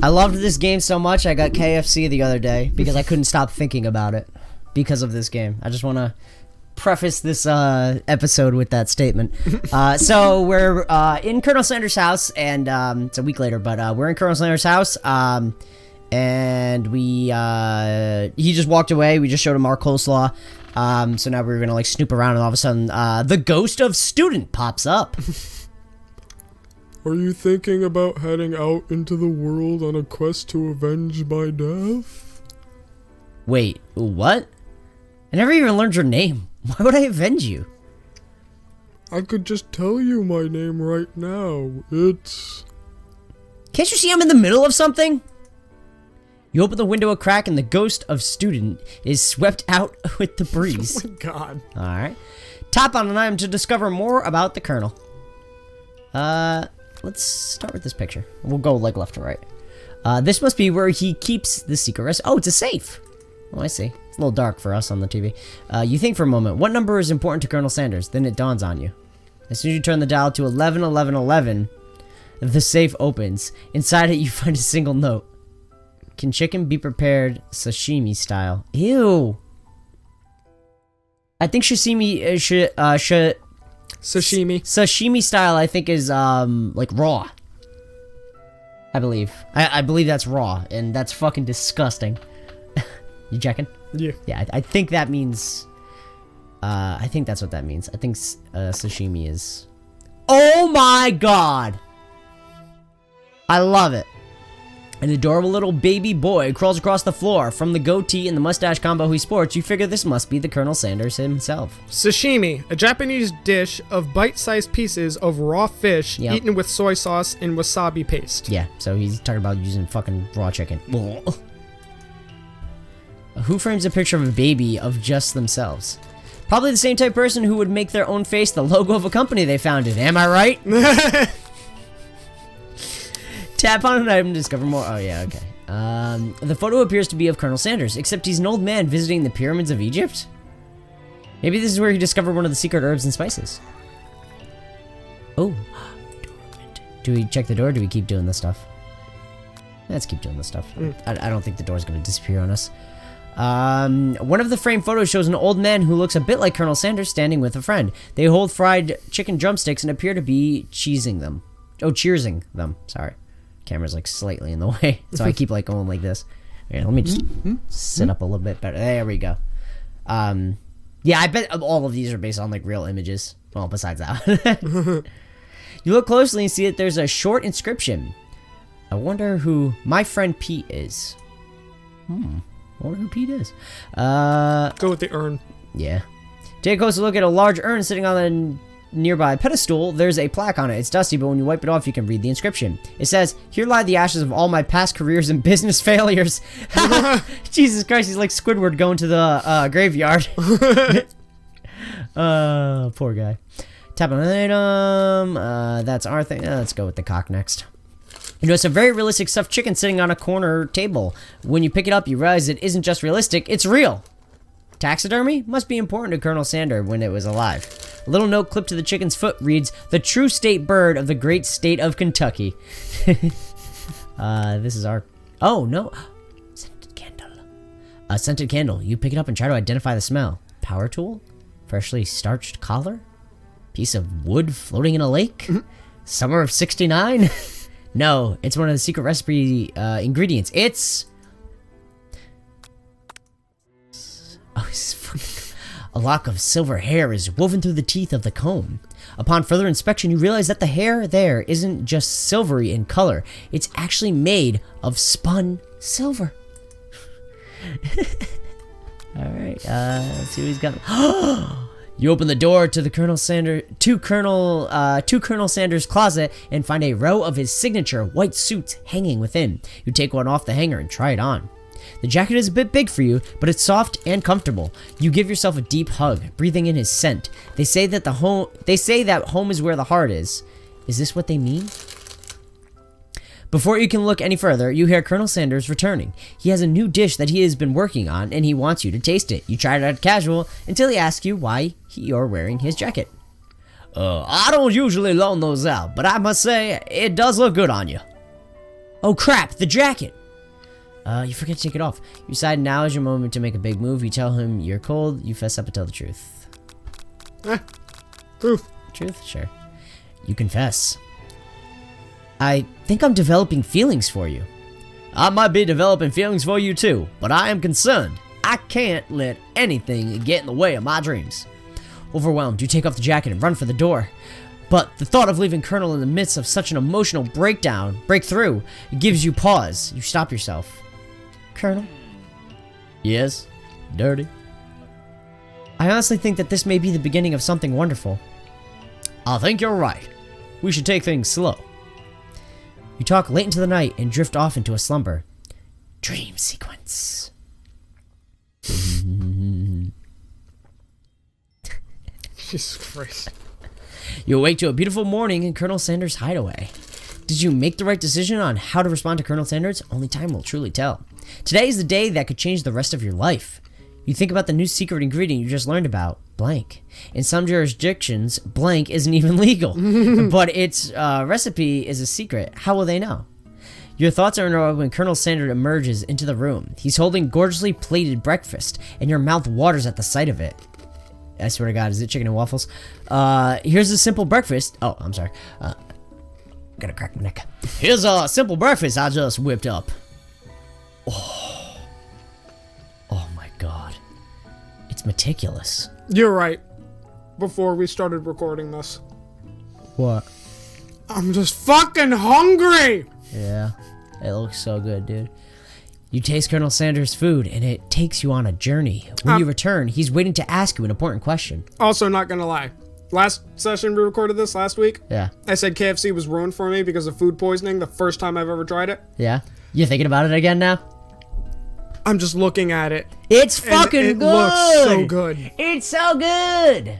I loved this game so much, I got KFC the other day because I couldn't stop thinking about it because of this game. I just want to preface this episode with that statement. So we're in Colonel Sanders' house, and it's a week later, but we're in Colonel Sanders' house, and we he just walked away. We just showed him our coleslaw. So now we're gonna like snoop around, and all of a sudden, the ghost of student pops up. Are you thinking about heading out into the world on a quest to avenge my death? Wait, what? I never even learned your name. Why would I avenge you? I could just tell you my name right now. It's... Can't you see I'm in the middle of something? You open the window a crack and the ghost of student is swept out with the breeze. Oh my god. Alright. Tap on an item to discover more about the Colonel. Let's start with this picture. We'll go like left to right. This must be where he keeps the secret recipe. Oh, it's a safe. Oh, I see. It's a little dark for us on the TV. You think for a moment, what number is important to Colonel Sanders? Then it dawns on you. As soon as you turn the dial to 111111, the safe opens. Inside it, you find a single note. Can chicken be prepared sashimi style? Ew. I think sashimi Sashimi style, I think, is like raw. I believe. I believe that's raw, and that's fucking disgusting. You checking? Yeah. Yeah, I think that means. I think that's what that means. I think sashimi is. Oh my god! I love it. An adorable little baby boy crawls across the floor. From the goatee and the mustache combo he sports, you figure this must be the Colonel Sanders himself. Sashimi, a Japanese dish of bite-sized pieces of raw fish eaten with soy sauce and wasabi paste. Yeah, so he's talking about using fucking raw chicken. Who frames a picture of a baby of just themselves? Probably the same type of person who would make their own face the logo of a company they founded. Am I right? Tap on an item to discover more. Oh, yeah, okay. The photo appears to be of Colonel Sanders, except he's an old man visiting the pyramids of Egypt? Maybe this is where he discovered one of the secret herbs and spices. Oh. Do we check the door or do we keep doing this stuff? Let's keep doing this stuff. I don't think the door's going to disappear on us. One of the framed photos shows an old man who looks a bit like Colonel Sanders standing with a friend. They hold fried chicken drumsticks and appear to be cheersing them. Oh, cheersing them. Sorry. Camera's like slightly in the way, so I keep like going like this. Here, let me just sit up a little bit better. There we go. Yeah, I bet all of these are based on like real images. Well, besides that. You look closely and see that there's a short inscription. I wonder who my friend Pete is. I wonder who Pete is. Go with the urn. Yeah. Take a closer look at a large urn sitting on a nearby pedestal. There's a plaque on it. It's dusty, but when you wipe it off, you can read the inscription. It says, "Here lie the ashes of all my past careers and business failures." Jesus Christ, he's like Squidward going to the graveyard. Poor guy. Tap on an item. That's our thing. Let's go with the cock next. You notice a very realistic stuffed chicken sitting on a corner table. When you pick it up, you realize it isn't just realistic, it's real. Taxidermy must be important to Colonel Sanders when it was alive. A little note clipped to the chicken's foot reads, "The true state bird of the great state of Kentucky." This is our... Oh, no. Scented candle. A scented candle. You pick it up and try to identify the smell. Power tool? Freshly starched collar? Piece of wood floating in a lake? Summer of '69? No, it's one of the secret recipe ingredients. It's... Oh, a lock of silver hair is woven through the teeth of the comb. Upon further inspection, you realize that the hair there isn't just silvery in color. It's actually made of spun silver. Alright, let's see what he's got. You open the door to the Colonel Sanders' closet and find a row of his signature white suits hanging within. You take one off the hanger and try it on. The jacket is a bit big for you, but it's soft and comfortable. You give yourself a deep hug, breathing in his scent. They say that home is where the heart is. Is this what they mean? Before you can look any further, you hear Colonel Sanders returning. He has a new dish that he has been working on, and he wants you to taste it. You try it out casual until he asks you why you're wearing his jacket. I don't usually loan those out, but I must say, it does look good on you. Oh crap, the jacket! You forget to take it off. You decide now is your moment to make a big move. You tell him you're cold, you fess up and tell the truth. Truth. Truth? Sure. You confess. I think I'm developing feelings for you. I might be developing feelings for you too, but I am concerned. I can't let anything get in the way of my dreams. Overwhelmed, you take off the jacket and run for the door. But the thought of leaving Colonel in the midst of such an emotional breakthrough, gives you pause. You stop yourself. Colonel? Yes? Dirty? I honestly think that this may be the beginning of something wonderful. I think you're right. We should take things slow. You talk late into the night and drift off into a slumber. Dream sequence. Jesus Christ. You awake to a beautiful morning in Colonel Sanders' hideaway. Did you make the right decision on how to respond to Colonel Sanders? Only time will truly tell. Today is the day that could change the rest of your life. You think about the new secret ingredient you just learned about, blank. In some jurisdictions, blank isn't even legal, but its recipe is a secret. How will they know? Your thoughts are in a row when Colonel Sanders emerges into the room. He's holding gorgeously plated breakfast, and your mouth waters at the sight of it. I swear to God, is it chicken and waffles? Here's a simple breakfast. Oh, I'm sorry. Gotta crack my neck. Here's a simple breakfast I just whipped up. Oh my God. It's meticulous. You're right. Before we started recording this. What? I'm just fucking hungry! Yeah, it looks so good, dude. You taste Colonel Sanders' food, and it takes you on a journey. When you return, he's waiting to ask you an important question. Also, not gonna lie. Last session we recorded this last week. Yeah. I said KFC was ruined for me because of food poisoning the first time I've ever tried it. Yeah? You thinking about it again now? I'm just looking at it. It's fucking good! It looks so good. It's so good!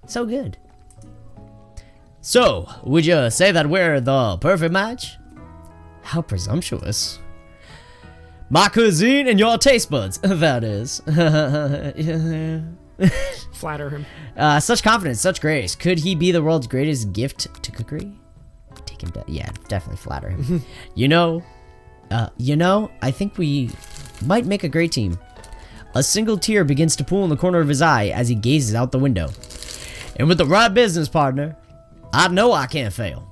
So good. So, would you say that we're the perfect match? How presumptuous. My cuisine and your taste buds, that is. Flatter him. Such confidence, such grace. Could he be the world's greatest gift to cookery? Take him down. Yeah, definitely flatter him. You know, I think we might make a great team. A single tear begins to pool in the corner of his eye as he gazes out the window. And with the right business partner, I know I can't fail.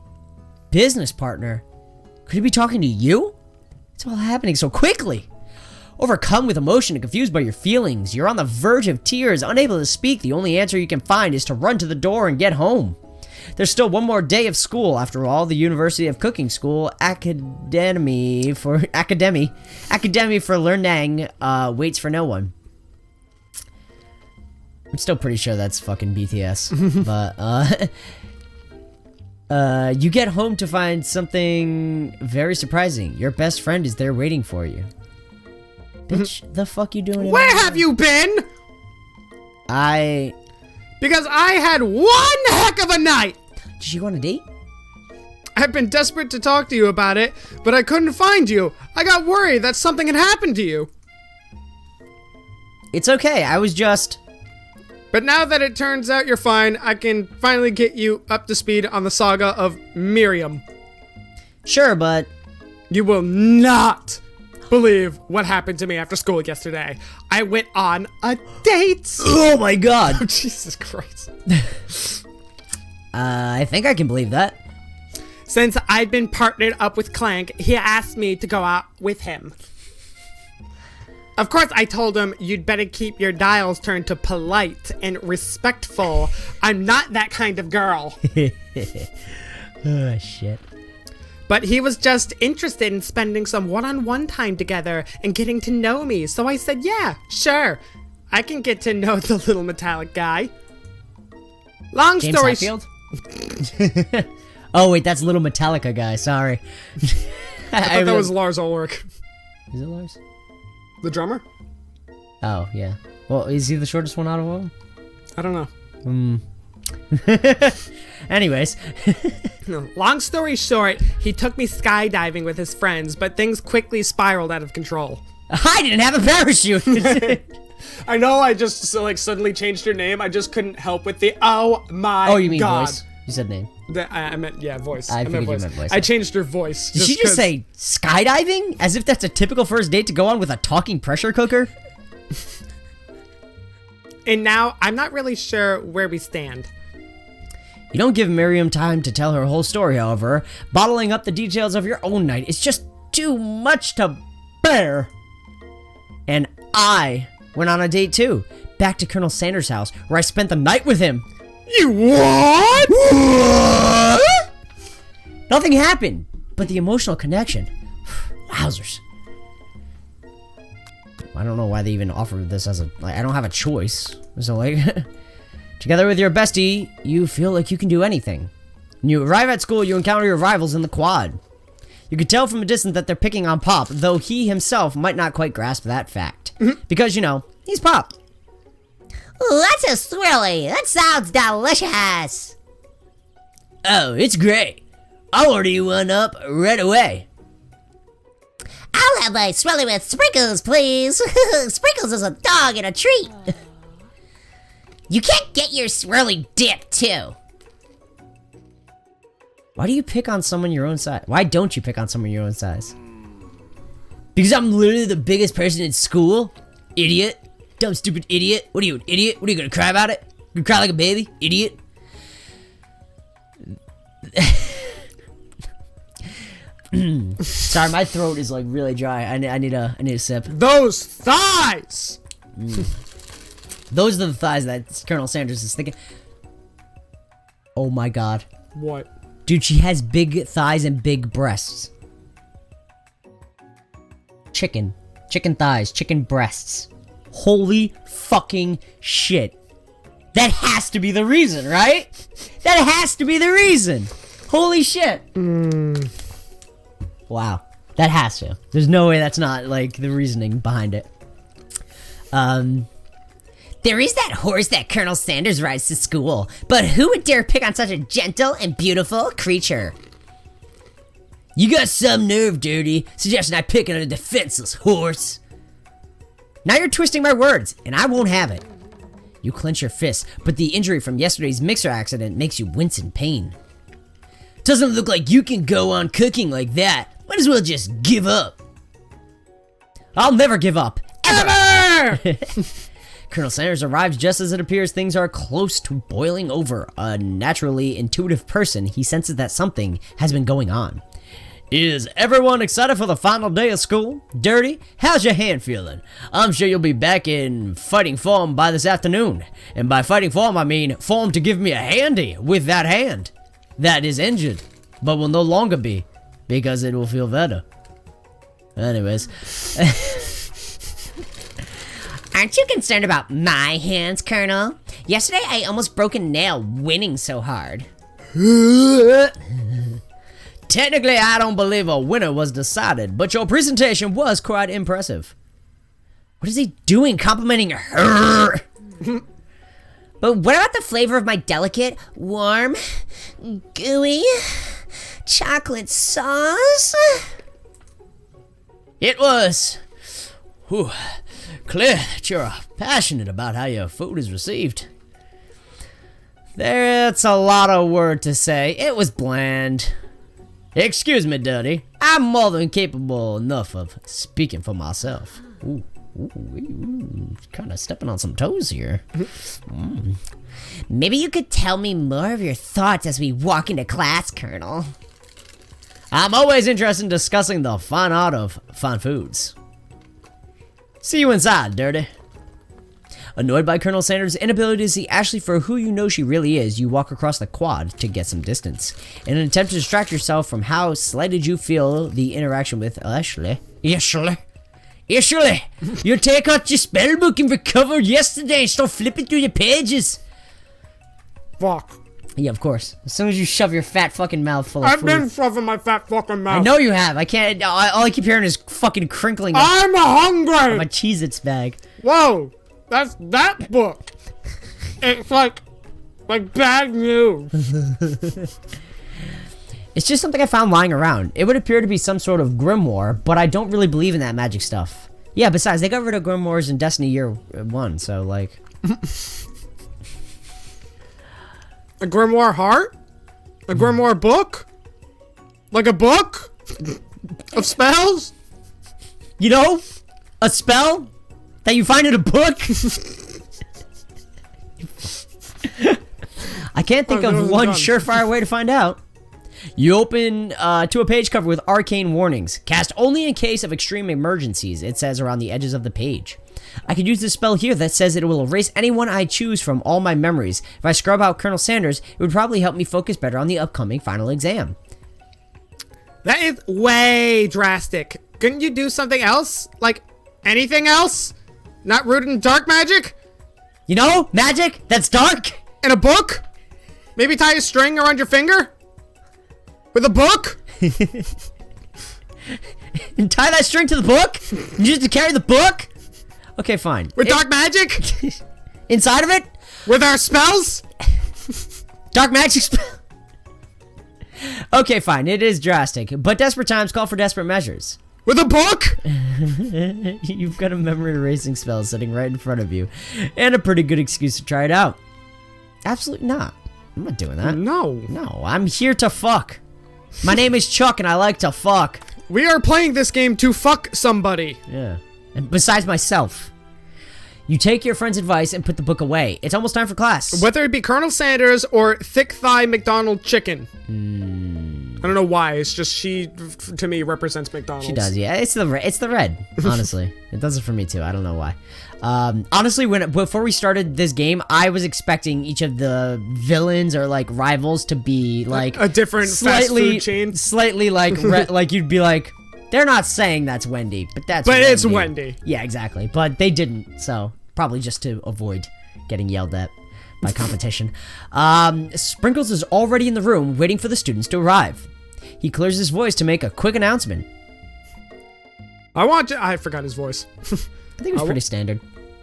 Business partner? Could he be talking to you? It's all happening so quickly. Overcome with emotion and confused by your feelings, you're on the verge of tears, unable to speak. The only answer you can find is to run to the door and get home. There's still one more day of school. After all, the University of Cooking School Academy for Learning waits for no one. I'm still pretty sure that's fucking BTS, but you get home to find something very surprising. Your best friend is there waiting for you. Bitch, the fuck you doing? Where have you been? Because I had one heck of a night. Did you go on a date? I've been desperate to talk to you about it, but I couldn't find you. I got worried that something had happened to you. It's okay, I was just... But now that it turns out you're fine, I can finally get you up to speed on the saga of Miriam. Sure, but... You will not believe what happened to me after school yesterday. I went on a date. Oh my God. Oh, Jesus Christ. I think I can believe that. Since I'd been partnered up with Clank, he asked me to go out with him. Of course, I told him you'd better keep your dials turned to polite and respectful. I'm not that kind of girl. Oh, shit. But he was just interested in spending some one-on-one time together and getting to know me. So I said, yeah, sure. I can get to know the little metallic guy. Long James story Hetfield? Oh, wait, that's Little Metallica guy. Sorry. I thought that was Lars Ulrich. Is it Lars? The drummer? Oh, yeah. Well, is he the shortest one out of all? I don't know. Anyways. Long story short, he took me skydiving with his friends, but things quickly spiraled out of control. I didn't have a parachute! I know I just suddenly changed your name. I just couldn't help with the oh my Oh, you mean God. voice? You said name. I meant, yeah, voice. I meant figured you voice. meant voice. I changed her voice. Did she just say skydiving? As if that's a typical first date to go on with a talking pressure cooker? And now, I'm not really sure where we stand. You don't give Miriam time to tell her whole story, however. Bottling up the details of your own night is just too much to bear. And I went on a date too. Back to Colonel Sanders' house, where I spent the night with him. You what? Nothing happened, but the emotional connection. Wowzers. I don't know why they even offered this as a... Like, I don't have a choice. So, like... Together with your bestie, you feel like you can do anything. When you arrive at school, you encounter your rivals in the quad. You can tell from a distance that they're picking on Pop, though he himself might not quite grasp that fact. Because, you know, he's Pop. Ooh, that's a swirly. That sounds delicious. Oh, it's great. I'll order you one up right away. I'll have my swirly with sprinkles, please. Sprinkles is a dog and a treat. You can't get your swirly dip, too. Why do you pick on someone your own size? Why don't you pick on someone your own size? Because I'm literally the biggest person in school? Idiot. Dumb, stupid idiot. What are you, an idiot? What are you gonna cry about it? You gonna cry like a baby? Idiot. Sorry, my throat is like really dry. I need a sip. Those thighs! Those are the thighs that Colonel Sanders is thinking. Oh my god. What? Dude, she has big thighs and big breasts. Chicken. Chicken thighs. Chicken breasts. Holy fucking shit. That has to be the reason, right? That has to be the reason. Holy shit. Wow. That has to. There's no way that's not, like, the reasoning behind it. There is that horse that Colonel Sanders rides to school, but who would dare pick on such a gentle and beautiful creature? You got some nerve, Dirty, suggesting I pick on a defenseless horse. Now you're twisting my words, and I won't have it. You clench your fists, but the injury from yesterday's mixer accident makes you wince in pain. Doesn't look like you can go on cooking like that. Might as well just give up. I'll never give up. Ever! Colonel Sanders arrives just as it appears things are close to boiling over. A naturally intuitive person, he senses that something has been going on. Is everyone excited for the final day of school? Dirty, how's your hand feeling? I'm sure you'll be back in fighting form by this afternoon. And by fighting form, I mean form to give me a handy with that hand. That is injured, but will no longer be, because it will feel better. Anyways. Aren't you concerned about my hands, Colonel? Yesterday I almost broke a nail winning so hard. Technically, I don't believe a winner was decided, but your presentation was quite impressive. What is he doing complimenting her? But what about the flavor of my delicate, warm, gooey chocolate sauce? It was clear that you're passionate about how your food is received. That's a lot of word to say. It was bland. Excuse me, Dirty. I'm more than capable enough of speaking for myself. Ooh, kind of stepping on some toes here. Maybe you could tell me more of your thoughts as we walk into class, Colonel. I'm always interested in discussing the fine art of fine foods. See you inside, Dirty. Annoyed by Colonel Sanders' inability to see Ashley for who you know she really is, you walk across the quad to get some distance. In an attempt to distract yourself from how slighted you feel the interaction with Ashley. Ashley, you take out your spell book and recovered yesterday and start flipping through the pages. Fuck. Yeah, of course. As soon as you shove your fat fucking mouth full of I've food. been shoving my fat fucking mouth. I know you have. I can't. All I keep hearing is fucking crinkling of I'm hungry. my Cheez-Its bag. Whoa, that's that book. It's like bad news. It's just something I found lying around. It would appear to be some sort of grimoire, but I don't really believe in that magic stuff. Yeah, besides, they got rid of grimoires in Destiny Year 1, so like... A grimoire heart? A grimoire book? Like a book? Of spells? You know, a spell that you find in a book. I can't think of one surefire way to find out. You open to a page covered with arcane warnings. Cast only in case of extreme emergencies, it says around the edges of the page. I could use this spell here that says it will erase anyone I choose from all my memories. If I scrub out Colonel Sanders, it would probably help me focus better on the upcoming final exam. That is way drastic. Couldn't you do something else? Like, anything else? Not rooted in dark magic? You know, magic that's dark. In a book? Maybe tie a string around your finger? With a book? And tie that string to the book? And just to carry the book? Okay, fine. With dark magic? Inside of it? With our spells? Dark magic spell? Okay, fine. It is drastic. But desperate times call for desperate measures. With a book? You've got a memory erasing spell sitting right in front of you. And a pretty good excuse to try it out. Absolutely not. I'm not doing that. No. No, I'm here to fuck. My name is Chuck and I like to fuck. We are playing this game to fuck somebody. Yeah. And besides myself. You take your friend's advice and put the book away. It's almost time for class. Whether it be Colonel Sanders or thick thigh McDonald chicken. I don't know why. It's just she, to me, represents McDonald's. She does, yeah. It's the red, honestly. It does it for me too. I don't know why. Honestly, before we started this game, I was expecting each of the villains or like rivals to be like a different fast food chain. Slightly like like you'd be like, they're not saying that's Wendy, but it's Wendy. Yeah, exactly. But they didn't, so probably just to avoid getting yelled at by competition. Sprinkles is already in the room waiting for the students to arrive. He clears his voice to make a quick announcement. I forgot his voice. I think it was pretty standard.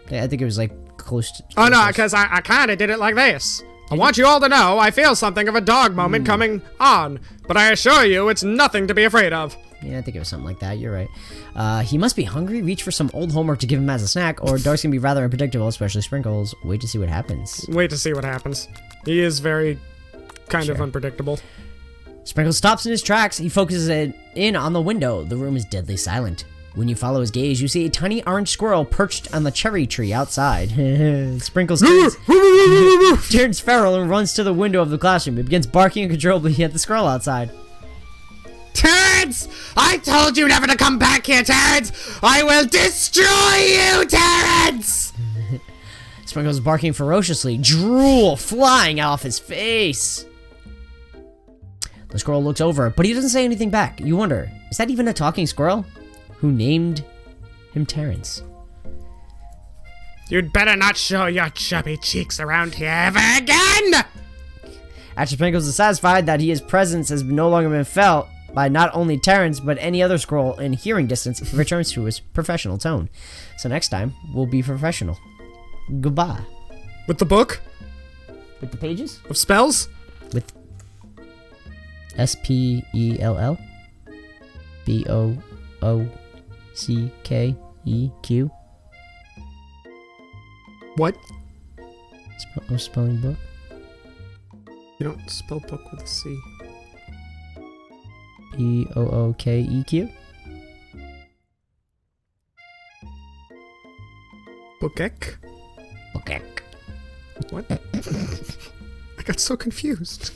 Yeah, I think it was like close to... Oh no, because I kind of did it like this. I want you all to know I feel something of a dog moment coming on, but I assure you it's nothing to be afraid of. Yeah, I think it was something like that. You're right. He must be hungry. Reach for some old homework to give him as a snack, or dogs can be rather unpredictable, especially Sprinkles. Wait to see what happens. Wait to see what happens. He is very kind of unpredictable. Sprinkles stops in his tracks. He focuses in on the window. The room is deadly silent. When you follow his gaze, you see a tiny orange squirrel perched on the cherry tree outside. Sprinkles turns feral and runs to the window of the classroom. It begins barking uncontrollably at the squirrel outside. Terrence! I told you never to come back here, Terrence! I will destroy you, Terrence! Sprinkles is barking ferociously, drool flying off his face. The squirrel looks over, but he doesn't say anything back. You wonder, is that even a talking squirrel? Who named him Terrence? You'd better not show your chubby cheeks around here ever again! After Sprinkles is satisfied that his presence has no longer been felt by not only Terrence, but any other squirrel in hearing distance, he returns to his professional tone. So next time, we'll be professional. Goodbye. With the book? With the pages? Of spells? With SPELL BOOCKEQ. What? Spelling book. You don't spell book with a C. BOOKEQ. Bookek? Okay. What? I got so confused.